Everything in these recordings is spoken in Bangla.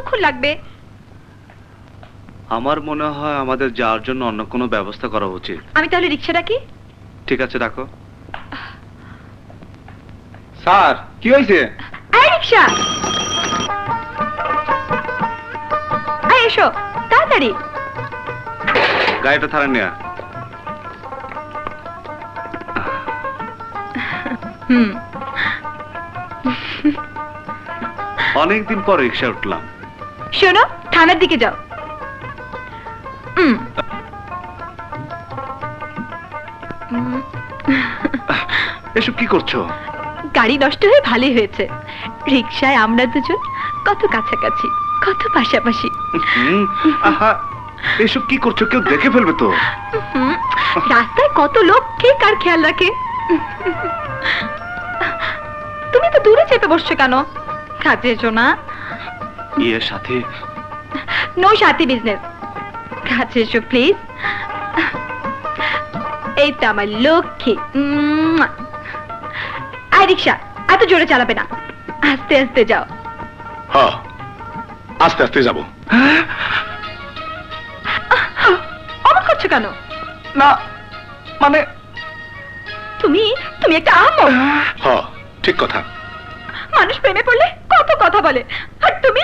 কতক্ষণ লাগবে? আমার মনে হয় আমাদের যাওয়ার জন্য অন্য কোনো ব্যবস্থা করা উচিত। আমি তাহলে রিক্সা ডাকি? ঠিক আছে, ডাকো। স্যার, কি হয়েছে? এই রিক্সা, এই এসো তাড়াতাড়ি। গাড়িটা থারেন নিয়ে। অনেকদিন পর রিক্সা উঠলাম। শোনো, থানার দিকে যাও। এসব কি করছো? গাড়ি নষ্ট হয়ে ভালোই হয়েছে। রিক্সায় আমরা দুজন কত কাছাকাছি, কত পাশাপাশি। এসব কি করছো? কেউ দেখে ফেলবে তো। রাস্তায় কত লোক, কে কার খেয়াল রাখে। তুমি তো দূরে চেপে বসছো কেন? কাছে এসো না। ইয়ের সাথে নো সাথী বিজনেস। কাছে এসো প্লিজ। এই তো আমার লক্ষ্মী। আই রিক্সা, এত জোরে চালাবে না, আস্তে আস্তে যাও। হ্যাঁ, আস্তে আস্তে যাবো। অবাক করছো কেন? না, মানে তুমি তুমি একটা আহম্মক। হ্যাঁ, ঠিক কথা। মানুষ প্রেমে পড়লে কত কথা বলে, আর তুমি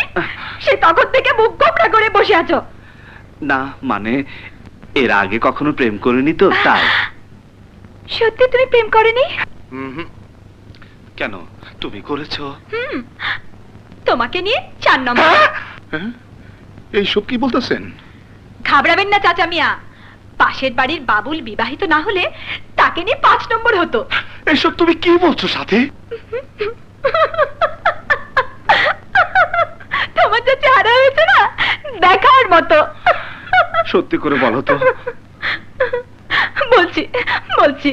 সে তখন থেকে মুখ গোমড়া করে বসে আছো। না, মানে এর আগে কখনো প্রেম করিনি তো, তাই। সত্যি তুমি প্রেম করনি? কেন, তুমি করেছো? তোমাকে নিয়ে 4 নম্বর। এইসব কি বলতেছেন? ঘাবড়াবেন না চাচা মিয়া, পাশের বাড়ির বাবুল বিবাহিত না হলে তাকে নিয়ে 5 নম্বর হতো। এসব তুমি কি বলছো সাথে? তোমার যে চেহারা হয়েছে না, দেখার মতো। সত্যি করে বলো তো। বলছি বলছি,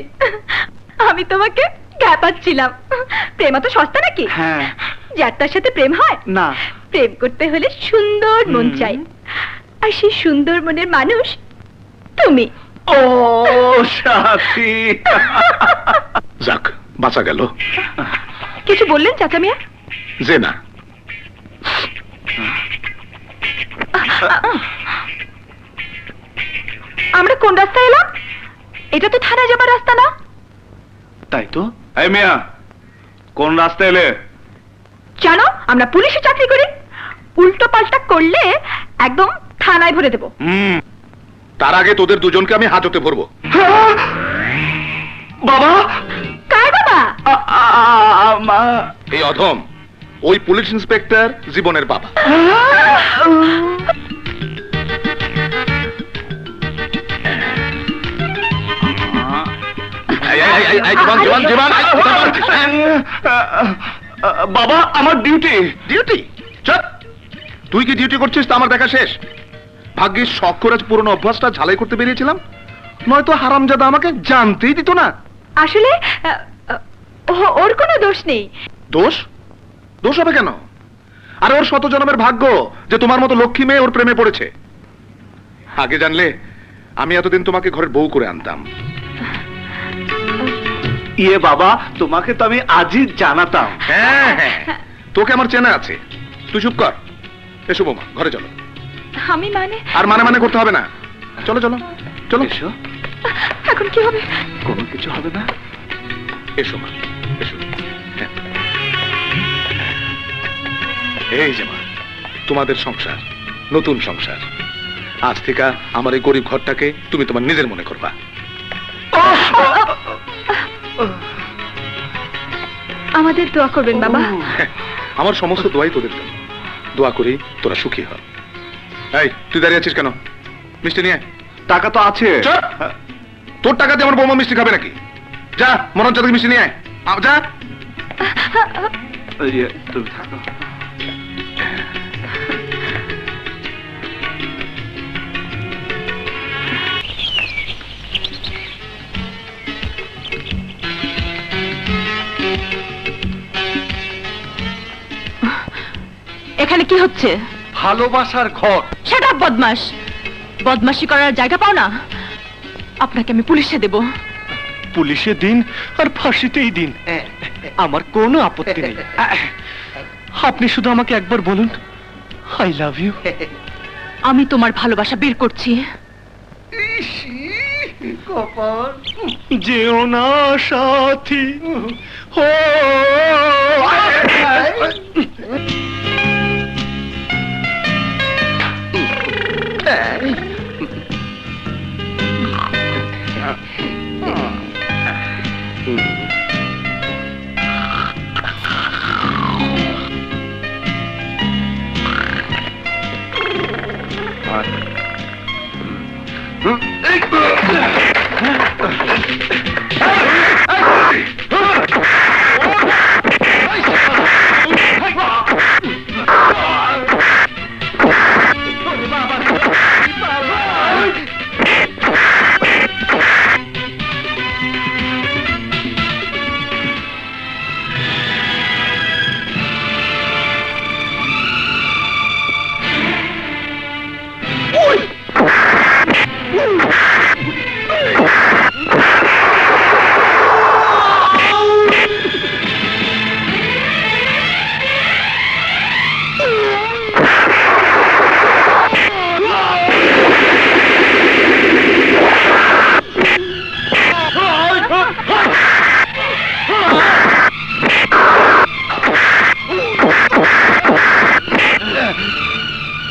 আমি তোমাকে ঘ্যাপাচ্ছিলাম। প্রেম তো সস্তা নাকি? হ্যাঁ। যার তার সাথে প্রেম হয় না, প্রেম করতে হলে সুন্দর মন চাই, আর সেই সুন্দর মনের মানুষ তুমি। ও সাথী। যাক, বাঁচা গেল। কিছু বললেন চাচা মিয়া? যে না, আমরা কোন রাস্তায় এলাম? এটা তো থানা যাবার রাস্তা না। তাই তো। এই মিয়া, কোন রাস্তায় এলে? জানো, আমরা পুলিশে চাকরি করি, উল্টো পাল্টা করলে একদম থানায় ভরে দেবো। তার আগে তোদের দুজনকে আমি হাজতে ভরবো। বাবা! কার বাবা? এই অধম ওই পুলিশ ইন্সপেক্টর জীবনের বাবা। বাবা, আমার ডিউটি। ডিউটি? চল, তুই কি ডিউটি করছিস তা আমার দেখা শেষ। ভাগ্যিস শখ করে পুরনো অভ্যাসটা ঝালাই করতে বেরিয়েছিলাম, নয়তো হারামজাদা আমাকে জানতেই দিত না। আসলে ওর কোনো দোষ নেই। দোষ? দোষ হবে কেন? আরে ওর শত জন্মের ভাগ্য যে তোমার মতো লক্ষ্মী মেয়ে ওর প্রেমে পড়েছে। আগে জানলে আমি এতদিন তোমাকে ঘরের বউ করে আনতাম। ইয়ে বাবা, তোমাকে তো আমি আজই জানাতাম। হ্যাঁ হ্যাঁ, তোকে আমার চেনা আছে। তুই চুপ কর। এসো বৌমা, ঘরে চলো। আমি মানে? আর মানে মানে করতে হবে না, চলো চলো চলো। এসো। এখন কি হবে? কোনো কিছু হবে না। এসো মা, এসো। হ্যাঁ। এই যে মা, তোমাদের সংসার, নতুন সংসার। আজ থেকে আমার এই গরিব ঘরটাকে তুমি তোমার নিজের মনে করবা। আমাদের দোয়া করবেন বাবা। হ্যাঁ, আমার সমস্ত দোয়াই তোদের জন্য। দোয়া করি তোরা সুখী হ। এই, তুই দাঁড়িয়ে আছিস কেন? মিষ্টি নিয়ে। টাকা তো আছে। চুপ! তোর টাকা দিয়ে আমার বৌমা মিষ্টি খাবে নাকি? যা, মরণ চাঁদকে মিষ্টি নিয়ে আয়। যা। তুমি থাকো। এখানে কি হচ্ছে? ভালোবাসার ঘর। শাট আপ বদমাশ! বদমাশি করার জায়গা পাও না? আপনাকে আমি পুলিশে দেব। পুলিশে দিন আর ফাঁসিতেই দিন, আমার কোনো আপত্তি নেই। আপনি শুধু আমাকে একবার বলুন, আই লাভ ইউ। আমি তোমার ভালোবাসা বের করছি। যেও না সাথী, ও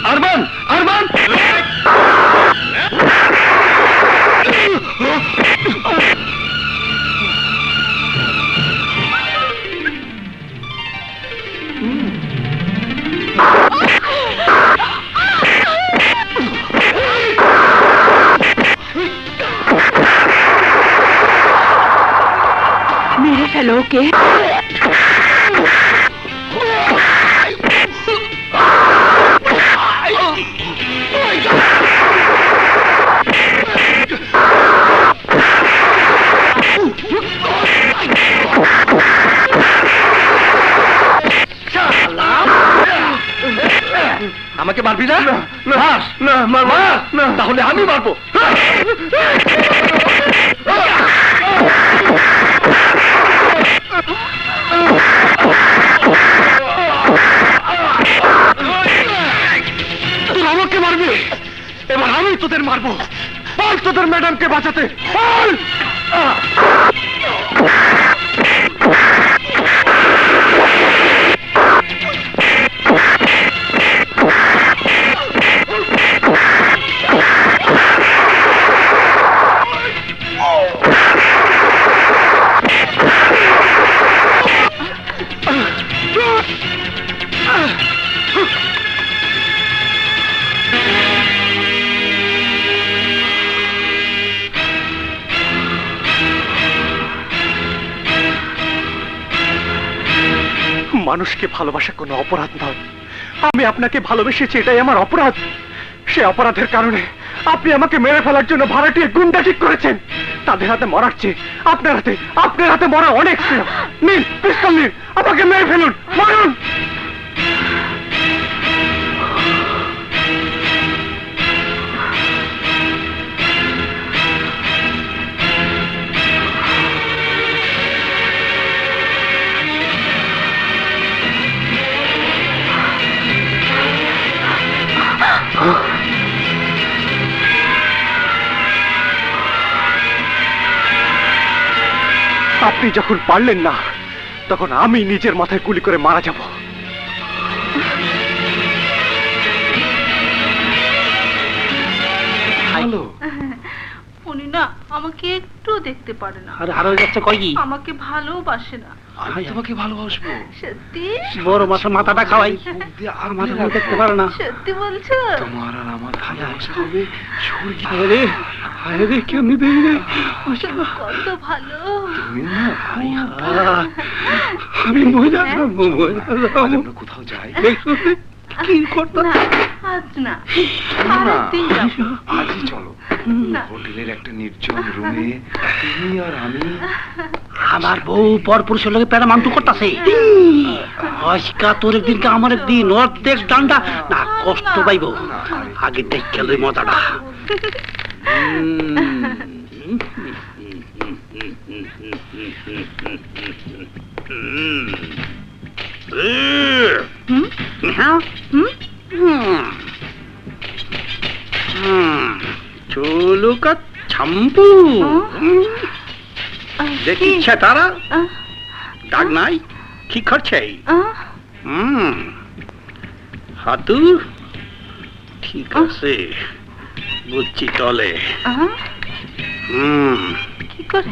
আরমান, আরমান! মেরে ফেলো ওকে। আমাকে মারবি না? মার, মার, তাহলে আমি মারবো। তুই আমাকে মারবি, এবার আমি তোদের মারবো। বল তোদের ম্যাডামকে বাঁচাতে, বল। মানুষকে ভালোবাসা কোনো অপরাধ নয়। আমি আপনাকে ভালোবেসেছি, এটাই আমার অপরাধ। সে অপরাধের কারণে আপনি আমাকে মেরে ফেলার জন্য ভাড়াটিয়ে গুন্ডা ঠিক করেছেন। তাদের হাতে মরার চেয়ে আপনার হাতে মরা অনেক শ্রেয়। নিন পিস্তল, নিন, আমাকে মেরে ফেলুন, মারুন। আপনি যখন পারলেন না, তখন আমি নিজের মাথায় গুলি করে মারা যাব। হ্যালো, উনি না আমাকে একটু দেখতে পারে না, আর হারা যাচ্ছে কয় কি? আমাকে ভালোবাসে না। আমি তোমাকে ভালোবাসবো। সত্যি? বড় মাছের মাথাটা খাওয়াই, আর মাথা দেখতে পারে না। সত্যি বলছো? তোমার আর আমার ভালোবাসা হবে স্বর্গীয়। আরে আরে কেউ নিবে রে? কত ভালো। তুমি না, আমি মজা আজ আমরা কোথাও যাই? কি করতে? না, আজ না, চলো না, আরেকদিন যাবো। আজই চলো। না। হোটেলের একটা নির্জন রুমে তুমি আর আমি। আমার বউ পর পুরুষের লোকে প্যারা মাংটু করতেছে। আজকা তোর একদিন আমার একদিন অর্ধেক ডান্ডা না কষ্ট পাইব। আগে দেখে লই মজাটা। শ্যাম্পু দেখিচ্ছে তারা দাগ নাই কি করছে হাতু ঠিক আছে বুঝছি তলে কি করে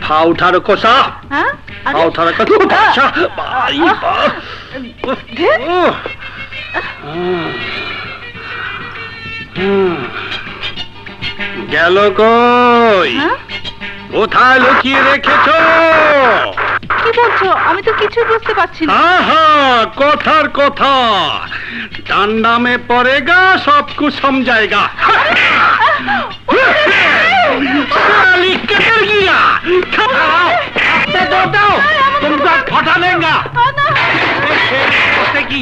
ফাউঠার কষা হ্যাঁ আরে, ফাউঠার কষা ধেৎ, গেল কই হ্যাঁ? কোথায় লুকিয়ে রেখেছো কি বলছো আমি তো কিছুই বুঝতে পারছি না আহা কথার কথা ডান্ডা মে পড়েগা সব কুछ समझाएगा साली कटर गया अपने दो दो तुमको फटा लेगा কি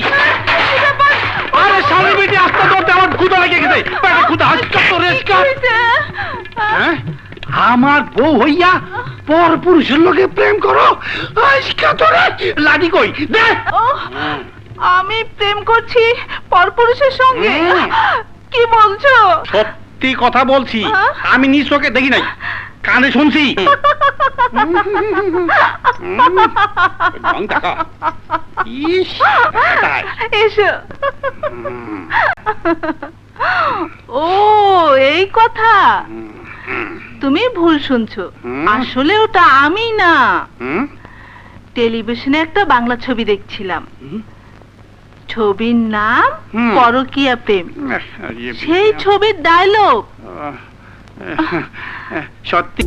আরে সামনে বেটি আস্তে দৌড়তে আমার ক্ষুধা লেগে গেছে পেটে ক্ষুধা হাসকা তো রেস্কা হ্যাঁ আমার বউ হইয়া পর পুরুষের লোকে প্রেম করো আজকা তোরে লাডি কই দে ও, আমি প্রেম করছি পরপুরুষের সঙ্গে হুম। কি বলছো সত্যি কথা বলছি হ্যাঁ? আমি নিজ চোখে দেখি নাই কানে শুনছি রং দেখা। ইস, এটাই। এসো ও এই কথা তুমি ভুল শুনছো হুম। আসলে ওটা আমি না হুম? টেলিভিশনে একটা বাংলা ছবি দেখছিলাম হুম? ছবির নাম হুম। পরকীয়া প্রেম ইয়ে, সেই ছবির ডায়লগ সত্যি